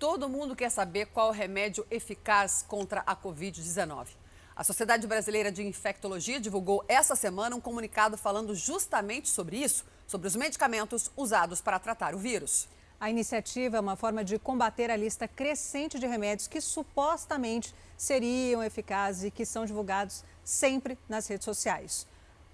todo mundo quer saber qual o remédio eficaz contra a Covid-19. A Sociedade Brasileira de Infectologia divulgou essa semana um comunicado falando justamente sobre isso, sobre os medicamentos usados para tratar o vírus. A iniciativa é uma forma de combater a lista crescente de remédios que supostamente seriam eficazes e que são divulgados sempre nas redes sociais.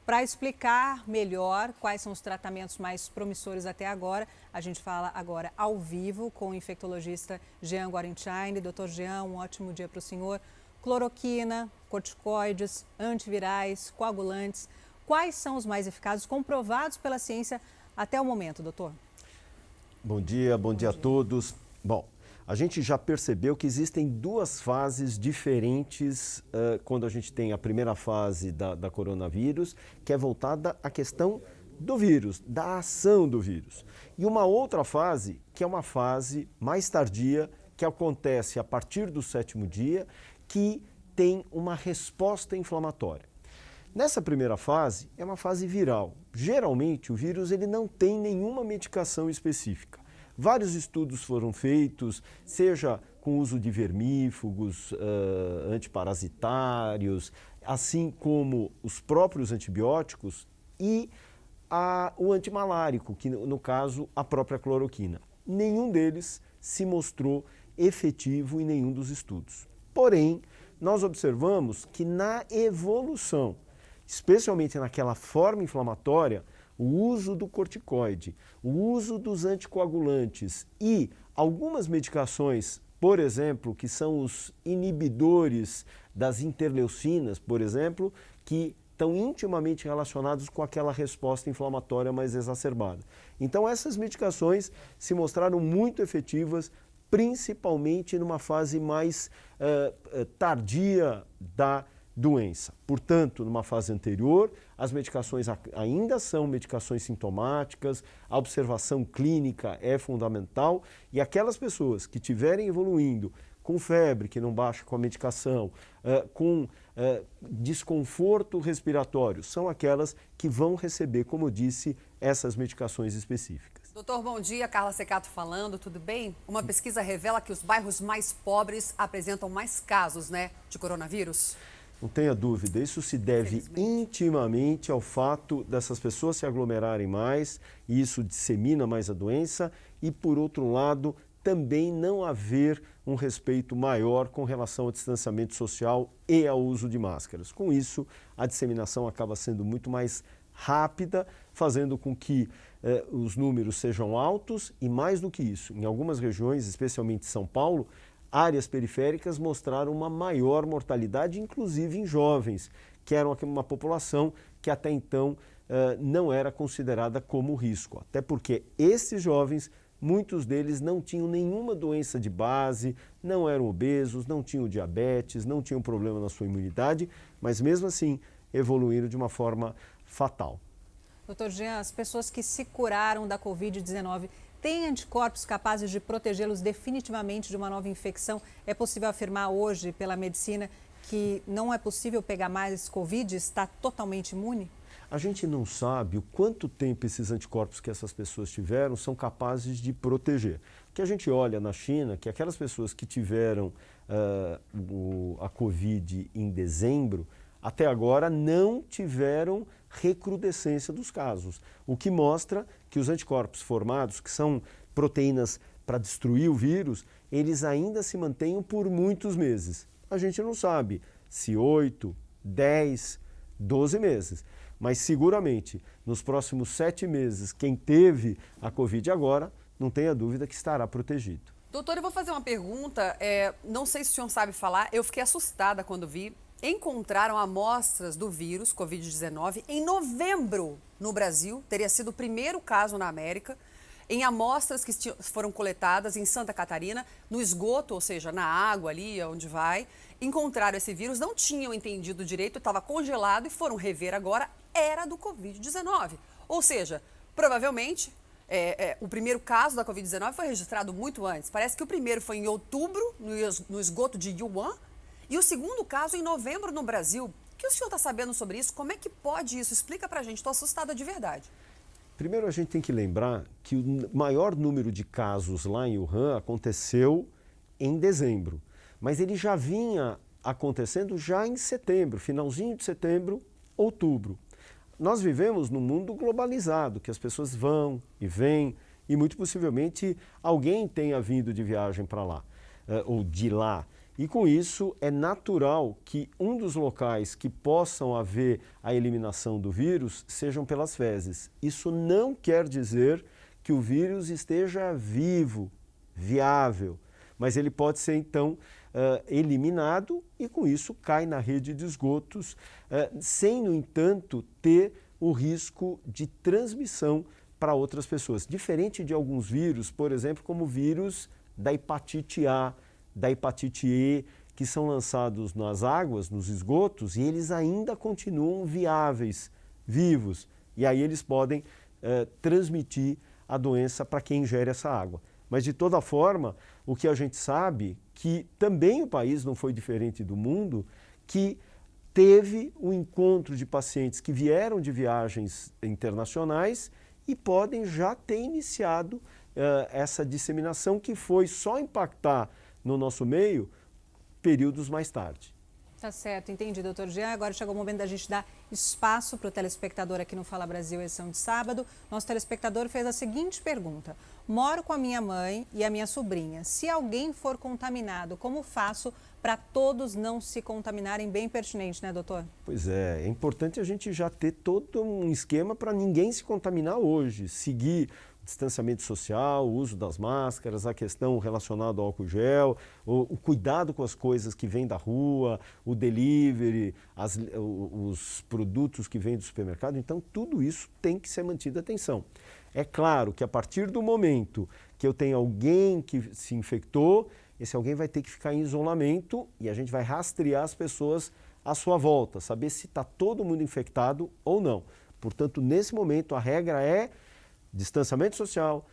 Para explicar melhor quais são os tratamentos mais promissores até agora, a gente fala agora ao vivo com o infectologista Jean Guarenchaine. Doutor Jean, um ótimo dia para o senhor. Cloroquina, corticoides, antivirais, coagulantes. Quais são os mais eficazes comprovados pela ciência até o momento, doutor? Bom dia a todos. Bom, a gente já percebeu que existem duas fases diferentes quando a gente tem a primeira fase da coronavírus, que é voltada à questão do vírus, da ação do vírus. E uma outra fase, que é uma fase mais tardia, que acontece a partir do 7º dia, que tem uma resposta inflamatória. Nessa primeira fase, é uma fase viral. Geralmente, o vírus ele não tem nenhuma medicação específica. Vários estudos foram feitos, seja com uso de vermífugos, antiparasitários, assim como os próprios antibióticos e o antimalárico, que no caso a própria cloroquina. Nenhum deles se mostrou efetivo em nenhum dos estudos. Porém, nós observamos que na evolução, especialmente naquela forma inflamatória, o uso do corticoide, o uso dos anticoagulantes e algumas medicações, por exemplo, que são os inibidores das interleucinas, por exemplo, que estão intimamente relacionados com aquela resposta inflamatória mais exacerbada. Então, essas medicações se mostraram muito efetivas, principalmente numa fase mais tardia da doença. Portanto, numa fase anterior, as medicações ainda são medicações sintomáticas, a observação clínica é fundamental e aquelas pessoas que estiverem evoluindo com febre, que não baixa com a medicação, com desconforto respiratório, são aquelas que vão receber, como eu disse, essas medicações específicas. Doutor, bom dia. Carla Secato falando, tudo bem? Uma pesquisa revela que os bairros mais pobres apresentam mais casos, de coronavírus? Não tenha dúvida, isso se deve intimamente ao fato dessas pessoas se aglomerarem mais, e isso dissemina mais a doença, e por outro lado, também não haver um respeito maior com relação ao distanciamento social e ao uso de máscaras. Com isso, a disseminação acaba sendo muito mais rápida, fazendo com que os números sejam altos e, mais do que isso, em algumas regiões, especialmente São Paulo, áreas periféricas mostraram uma maior mortalidade, inclusive em jovens, que eram uma população que até então não era considerada como risco. Até porque esses jovens, muitos deles não tinham nenhuma doença de base, não eram obesos, não tinham diabetes, não tinham problema na sua imunidade, mas mesmo assim evoluíram de uma forma fatal. Doutor Jean, as pessoas que se curaram da Covid-19 têm anticorpos capazes de protegê-los definitivamente de uma nova infecção? É possível afirmar hoje pela medicina que não é possível pegar mais Covid, está totalmente imune? A gente não sabe o quanto tempo esses anticorpos que essas pessoas tiveram são capazes de proteger. O que a gente olha na China, que aquelas pessoas que tiveram a Covid em dezembro, até agora não tiveram recrudescência dos casos, o que mostra que os anticorpos formados, que são proteínas para destruir o vírus, eles ainda se mantêm por muitos meses. A gente não sabe se 8, 10, 12 meses, mas seguramente nos próximos 7 meses, quem teve a Covid agora, não tenha dúvida que estará protegido. Doutor, eu vou fazer uma pergunta, não sei se o senhor sabe falar, eu fiquei assustada quando vi. Encontraram amostras do vírus Covid-19 em novembro no Brasil, teria sido o primeiro caso na América, em amostras que foram coletadas em Santa Catarina, no esgoto, ou seja, na água ali onde vai, encontraram esse vírus, não tinham entendido direito, estava congelado e foram rever agora, era do Covid-19. Ou seja, provavelmente, o primeiro caso da Covid-19 foi registrado muito antes. Parece que o primeiro foi em outubro, no esgoto de Yuan, e o segundo caso em novembro no Brasil. O que o senhor está sabendo sobre isso? Como é que pode isso? Explica pra gente, estou assustada de verdade. Primeiro a gente tem que lembrar que o maior número de casos lá em Wuhan aconteceu em dezembro, mas ele já vinha acontecendo já em setembro, finalzinho de setembro, outubro. Nós vivemos num mundo globalizado, que as pessoas vão e vêm, e muito possivelmente alguém tenha vindo de viagem para lá, ou de lá. E com isso é natural que um dos locais que possam haver a eliminação do vírus sejam pelas fezes. Isso não quer dizer que o vírus esteja vivo, viável, mas ele pode ser então eliminado e com isso cai na rede de esgotos, sem, no entanto, ter o risco de transmissão para outras pessoas. Diferente de alguns vírus, por exemplo, como o vírus da hepatite A, da hepatite E, que são lançados nas águas, nos esgotos, e eles ainda continuam viáveis, vivos. E aí eles podem transmitir a doença para quem ingere essa água. Mas, de toda forma, o que a gente sabe que também o país não foi diferente do mundo, que teve o encontro de pacientes que vieram de viagens internacionais e podem já ter iniciado essa disseminação que foi só impactar no nosso meio períodos mais tarde. Tá certo, entendi, doutor Jean. Agora chegou o momento da gente dar espaço para o telespectador aqui no Fala Brasil, edição de sábado. Nosso telespectador fez a seguinte pergunta: moro com a minha mãe e a minha sobrinha. Se alguém for contaminado, como faço para todos não se contaminarem? Bem pertinente, né, doutor? Pois é importante a gente já ter todo um esquema para ninguém se contaminar hoje. Seguir distanciamento social, o uso das máscaras, a questão relacionada ao álcool gel, o cuidado com as coisas que vêm da rua, o delivery, os produtos que vêm do supermercado. Então, tudo isso tem que ser mantido atenção. É claro que a partir do momento que eu tenho alguém que se infectou, esse alguém vai ter que ficar em isolamento e a gente vai rastrear as pessoas à sua volta, saber se está todo mundo infectado ou não. Portanto, nesse momento, a regra é distanciamento social,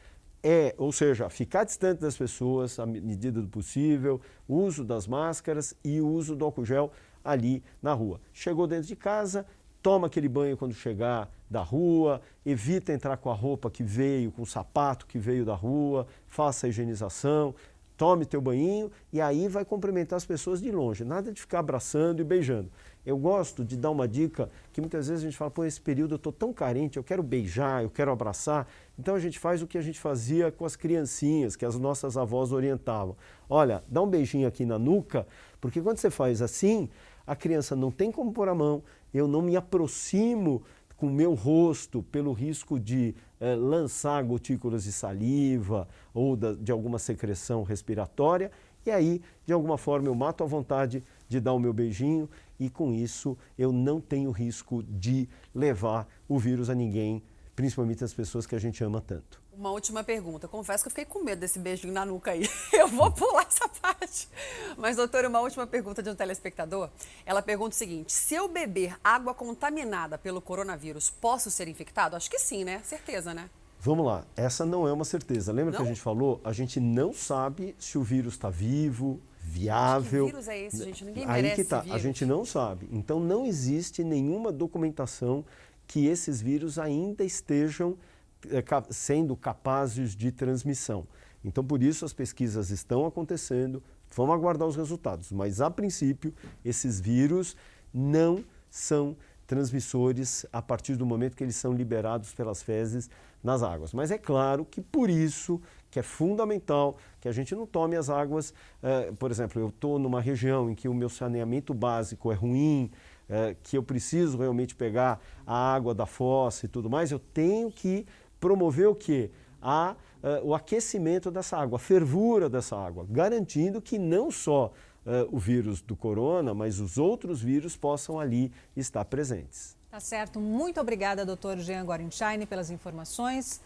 ou seja, ficar distante das pessoas à medida do possível, uso das máscaras e o uso do álcool gel ali na rua. Chegou dentro de casa, toma aquele banho quando chegar da rua, evita entrar com a roupa que veio, com o sapato que veio da rua, faça a higienização, tome teu banhinho e aí vai cumprimentar as pessoas de longe, nada de ficar abraçando e beijando. Eu gosto de dar uma dica que muitas vezes a gente fala, pô, esse período eu estou tão carente, eu quero beijar, eu quero abraçar. Então a gente faz o que a gente fazia com as criancinhas, que as nossas avós orientavam. Olha, dá um beijinho aqui na nuca, porque quando você faz assim, a criança não tem como pôr a mão, eu não me aproximo com o meu rosto pelo risco de lançar gotículas de saliva ou de alguma secreção respiratória. E aí, de alguma forma, eu mato a vontade de dar o meu beijinho e, com isso, eu não tenho risco de levar o vírus a ninguém, principalmente as pessoas que a gente ama tanto. Uma última pergunta. Confesso que eu fiquei com medo desse beijinho na nuca aí. Eu vou pular essa parte. Mas, doutora, uma última pergunta de um telespectador. Ela pergunta o seguinte: se eu beber água contaminada pelo coronavírus, posso ser infectado? Acho que sim, né? Certeza, né? Vamos lá, essa não é uma certeza. Lembra não? Que a gente falou? A gente não sabe se o vírus está vivo, viável. Que vírus é esse, gente? Ninguém Aí merece que tá, vírus. a gente não sabe. Então não existe nenhuma documentação que esses vírus ainda estejam sendo capazes de transmissão. Então por isso as pesquisas estão acontecendo, vamos aguardar os resultados. Mas a princípio esses vírus não são transmissores a partir do momento que eles são liberados pelas fezes nas águas. Mas é claro que por isso que é fundamental que a gente não tome as águas, por exemplo, eu estou numa região em que o meu saneamento básico é ruim, que eu preciso realmente pegar a água da fossa e tudo mais, eu tenho que promover o quê? O aquecimento dessa água, a fervura dessa água, garantindo que não só o vírus do corona, mas os outros vírus possam ali estar presentes. Tá certo. Muito obrigada, doutor Jean Gorenstein, pelas informações.